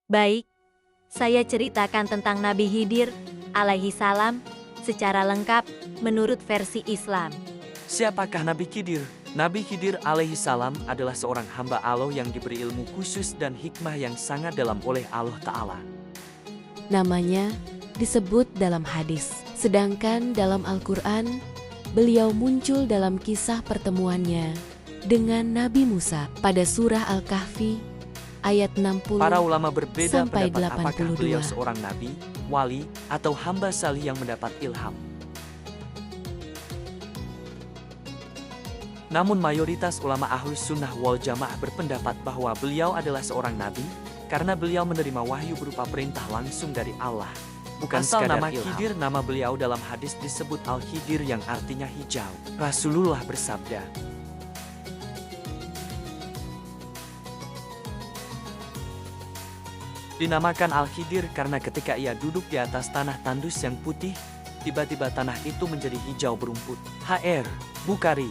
Baik, saya ceritakan tentang Nabi Khidir alaihi salam secara lengkap menurut versi Islam. Siapakah Nabi Khidir? Nabi Khidir alaihi salam adalah seorang hamba Allah yang diberi ilmu khusus dan hikmah yang sangat dalam oleh Allah Ta'ala. Namanya disebut dalam hadis, sedangkan dalam Al-Quran, beliau muncul dalam kisah pertemuannya dengan Nabi Musa pada surah Al-Kahfi ayat 60 Para ulama berbeda sampai pendapat apakah 82. beliau seorang nabi, wali, atau hamba salih yang mendapat ilham. Namun mayoritas ulama Ahlus Sunnah wal Jamaah berpendapat bahwa beliau adalah seorang nabi karena beliau menerima wahyu berupa perintah langsung dari Allah. Bukan Asal sekadar nama ilham. Khidir, Nama beliau dalam hadis disebut Al-Khidir yang artinya hijau. Rasulullah bersabda, dinamakan Al-Khidir karena ketika ia duduk di atas tanah tandus yang putih, tiba-tiba tanah itu menjadi hijau berumput. Hr. Bukhari.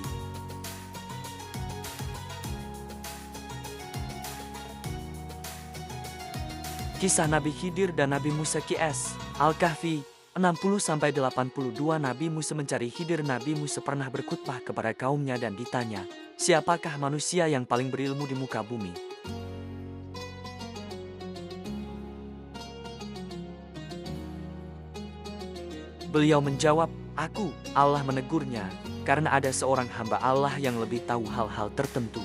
Kisah Nabi Khidir dan Nabi Musa QS, Al-Kahfi, 60-82 Nabi Musa mencari Khidir. Nabi Musa pernah berkhutbah kepada kaumnya dan ditanya, siapakah manusia yang paling berilmu di muka bumi? Beliau menjawab, aku. Allah menegurnya, karena ada seorang hamba Allah yang lebih tahu hal-hal tertentu.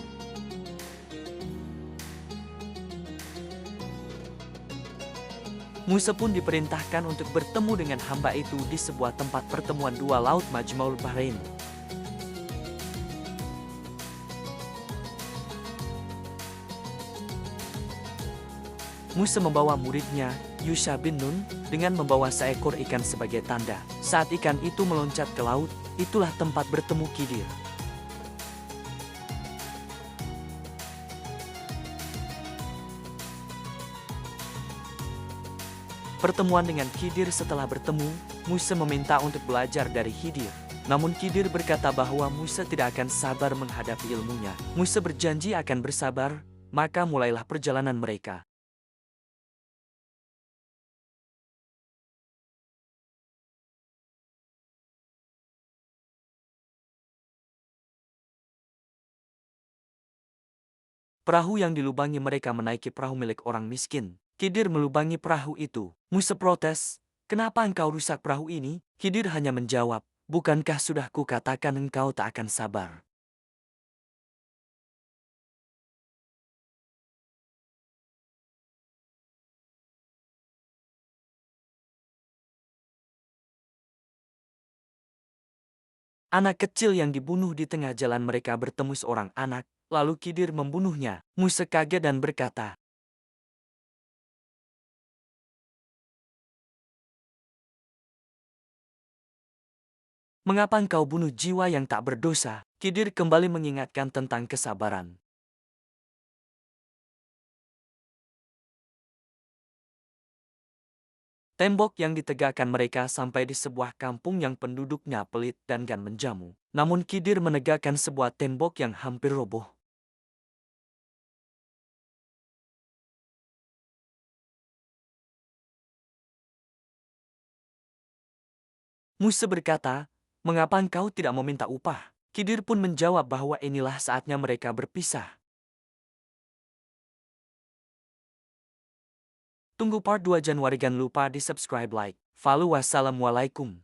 Musa pun diperintahkan untuk bertemu dengan hamba itu di sebuah tempat pertemuan dua laut Majma'ul Bahrain. Musa membawa muridnya, Yusha bin Nun, dengan membawa seekor ikan sebagai tanda. Saat ikan itu meloncat ke laut, itulah tempat bertemu Khidir. Pertemuan dengan Khidir. Setelah bertemu, Musa meminta untuk belajar dari Khidir. Namun Khidir berkata bahwa Musa tidak akan sabar menghadapi ilmunya. Musa berjanji akan bersabar, maka mulailah perjalanan mereka. Perahu yang dilubangi mereka menaiki perahu milik orang miskin. Khidir melubangi perahu itu. Musa protes, kenapa engkau rusak perahu ini? Khidir hanya menjawab, bukankah sudah kukatakan engkau tak akan sabar? Anak kecil yang dibunuh di tengah jalan. Mereka bertemu seorang anak, lalu Khidir membunuhnya. Musa kaget dan berkata, mengapa engkau bunuh jiwa yang tak berdosa? Khidir kembali mengingatkan tentang kesabaran. Tembok yang ditegakkan mereka sampai di sebuah kampung yang penduduknya pelit dan gan menjamu. Namun Khidir menegakkan sebuah tembok yang hampir roboh. Musa berkata, mengapa engkau tidak meminta upah? Khidir pun menjawab bahwa inilah saatnya mereka berpisah. Tunggu part 2 Januari. Jangan lupa di subscribe, like, follow. Wassalamualaikum.